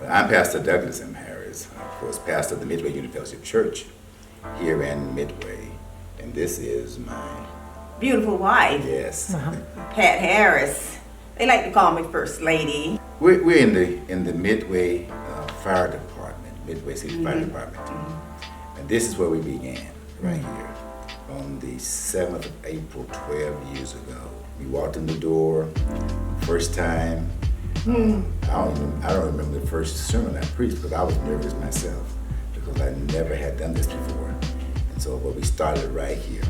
I'm Pastor Douglas M. Harris, of course, pastor of the Midway Unity Fellowship Church here in Midway. And this is my beautiful wife, yes, Pat Harris. They like to call me First Lady. We're in the Midway Fire Department, Midway City Fire Department. And this is where we began, right here, on the 7th of April, 12 years ago. We walked in the door, first time. I don't remember the first sermon I preached because I was nervous myself because I never had done this before. And so, but we started right here.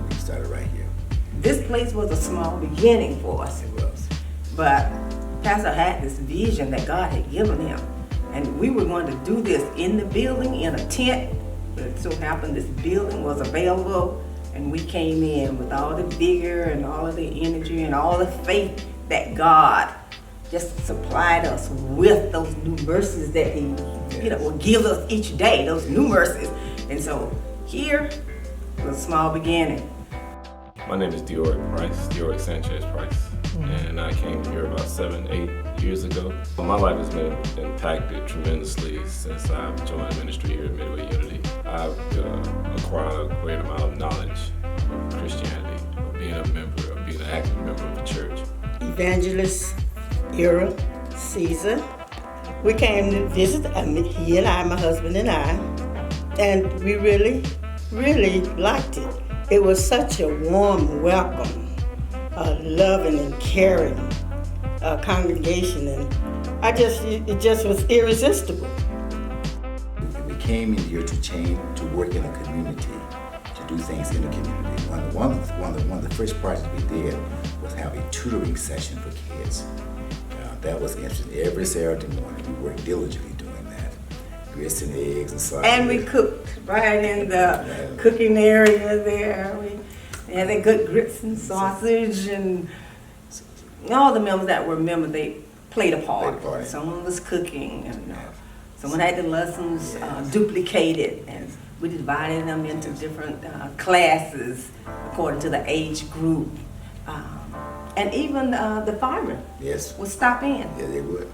We started right here. This place was a small beginning for us. It was. But Pastor had this vision that God had given him. And we were going to do this in the building, in a tent. But it so happened this building was available. And we came in with all the vigor and all of the energy and all the faith that God just supplied us with those new mercies that He, will give us each day, those new mercies. And so here was a small beginning. My name is Dioric Sanchez Price, and I came here about 7-8 years ago. My life has been impacted tremendously since I've joined ministry here at Midway Unity. I've acquired a great amount of knowledge of Christianity, of being a member, of being an active member of the church. Evangelist Ira Caesar. We came to visit, he and I, my husband and I, and we really, really liked it. It was such a warm welcome, a loving and caring congregation, and it just was irresistible. We came in here to change, to work in a community, to do things in the community. One of the first projects we did was have a tutoring session for kids. That was interesting. Every Saturday morning, we worked diligently doing that. Grits and eggs and sausage. And we cooked right in the cooking area there. We had the good grits and sausage, and all the members that were members, they played a part. Someone was cooking, and someone had the lessons duplicated, and we divided them into different classes according to the age group. And even the firemen would stop in. Yeah, they would.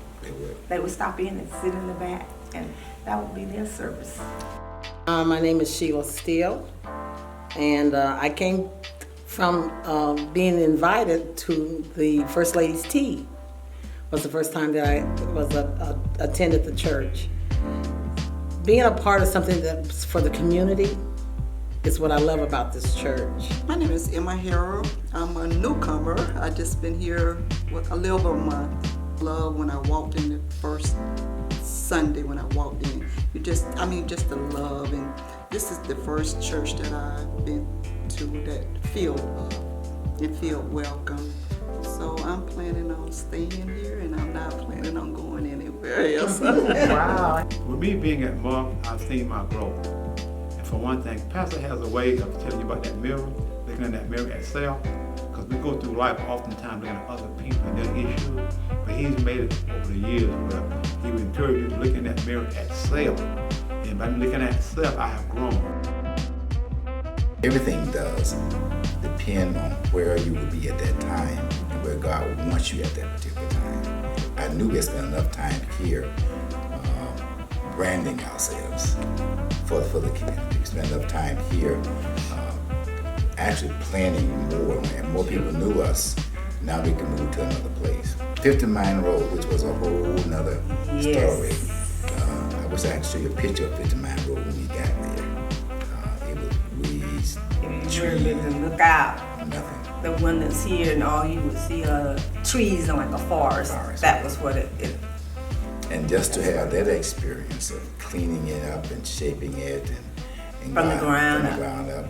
They would stop in and sit in the back, and that would be their service. My name is Sheila Steele, and I came from being invited to the First Lady's Tea. It was the first time that I was attended the church. Being a part of something that's for the community is what I love about this church. My name is Emma Harrell. I'm a newcomer. I just been here a little over a month. Love when I walked in the first Sunday when I walked in. Just the love, and this is the first church that I've been to that feel love and feel welcome. So I'm planning on staying here, and I'm not planning on going anywhere else. Wow. With me being at Mark, I've seen my growth. For one thing, Pastor has a way of telling you about that mirror, looking in that mirror at self, because we go through life oftentimes looking at other people and their issues, but he's made it over the years where he would encourage you to look in that mirror at self, and by looking at self, I have grown. Everything does depend on where you will be at that time and where God wants you at that particular time. I knew we spent enough time here branding ourselves for the community. We spent enough time here actually planning more, and more people knew us. Now we can move to another place. 50 Mile Road, which was a whole nother story. I wish I could show you a picture of 50 Mile Road when we got there. It was weeds, trees, Look out. nothing. The one that's here, and all you would see are trees and like a forest. That was what it. And just to have that experience of cleaning it up and shaping it and From the ground up.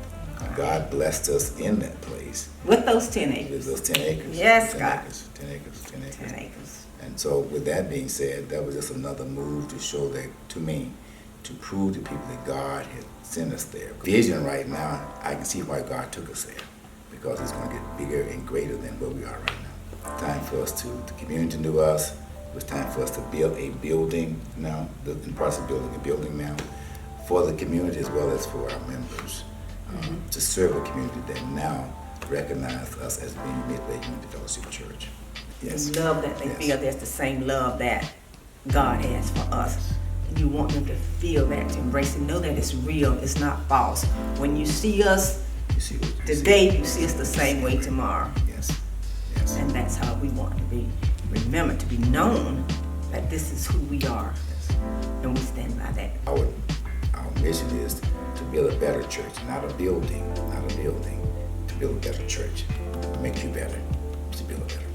God blessed us in that place. With those 10 acres. With those 10 acres. Yes, 10 God. Acres, 10 acres, 10 acres. 10 acres. And so with that being said, that was just another move to show that, to me, to prove to people that God had sent us there. Vision right now, I can see why God took us there, because it's going to get bigger and greater than where we are right now. Time for us the community knew us. It was time for us to build a building now, in the process of building a building now, for the community as well as for our members, to serve a community that now recognize us as being Midway Unity Fellowship Church. Yes. Love that they feel there's the same love that God has for us. And you want them to feel that, to embrace it, know that it's real, it's not false. When you see us You see what you today, you see us the same way tomorrow. Yes. Yes. And that's how we want to be remembered, to be known that this is who we are. Yes. And we stand by that. Our mission is to build a better church, not a building, to build a better church. Make you better, to build a better